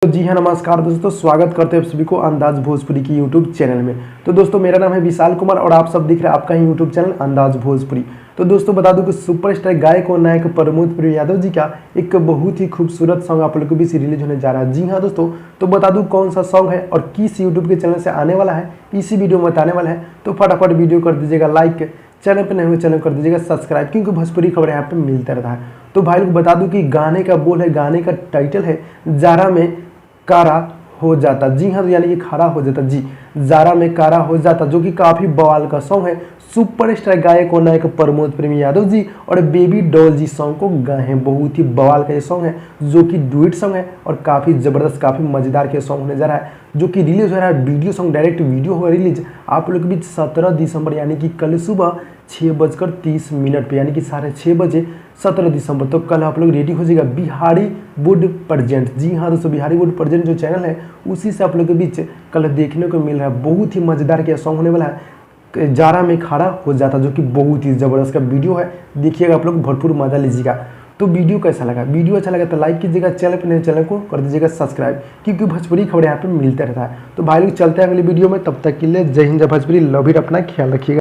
जी हाँ, नमस्कार दोस्तों, स्वागत करते हैं आप सभी को अंदाज भोजपुरी की यूट्यूब चैनल में। तो दोस्तों, मेरा नाम है विशाल कुमार और आप सब दिख रहे हैं आपका ही यूट्यूब चैनल अंदाज भोजपुरी। तो दोस्तों, बता दूं कि सुपरस्टार गायक और नायक प्रमोद प्रिय यादव जी का एक बहुत ही खूबसूरत सॉन्ग आप लोगों के बीच रिलीज होने जा रहा है। जी हाँ दोस्तों, तो बता दूं कौन सा सॉन्ग है और किस यूट्यूब के चैनल से आने वाला है, इसी वीडियो में बताने वाला है। तो फटाफट वीडियो कर दीजिएगा लाइक, चैनल पर नए हुए चैनल कर दीजिएगा सब्सक्राइब, क्योंकि भोजपुरी खबर यहाँ पे मिलता रहता है। तो भाई लोग बता दूं कि गाने का बोल है, गाने का टाइटल है जारा में कारा हो जाता। जी हाँ, तो यानी कि खरा हो जाता। जी, जारा में कारा हो जाता, जो कि काफी बवाल का सॉन्ग है। सुपरस्टार गायक और नायक प्रमोद प्रेम यादव जी और बेबी डॉल जी सॉन्ग को गाए हैं। बहुत ही बवाल का ये सॉन्ग है, जो कि डुएट सॉन्ग है और काफी जबरदस्त, काफी मजेदार के सॉन्ग होने जा रहा है, जो कि रिलीज हो रहा है। वीडियो सॉन्ग, डायरेक्ट वीडियो होगा रिलीज आप लोग के बीच 17 दिसंबर, यानी कि कल सुबह 6:30 पे, यानी कि 6:30 बजे 17 दिसंबर। तो कल आप लोग रेडी हो जाएगा बिहारी वुड प्रेजेंट। जी हाँ दोस्तों, बिहारी वुड प्रेजेंट जो चैनल है उसी से आप लोग के बीच कल देखने को मिल रहा है। बहुत ही मजेदार का सॉन्ग होने वाला है, जारा में खड़ा हो जाता, जो कि बहुत ही जबरदस्त का वीडियो है। देखिएगा आप लोग, भरपूर मजा लीजिएगा। तो वीडियो कैसा लगा? वीडियो अच्छा लगा तो लाइक कीजिएगा, चैनल पर नए चैनल को कर दीजिएगा सब्सक्राइब, क्योंकि भोजपुरी खबर यहाँ पे मिलता रहता है। तो भाई लोग चलते हैं अगली वीडियो में, तब तक के लिए जय हिंद, जय भोजपुरी, लव इट, अपना ख्याल रखिएगा।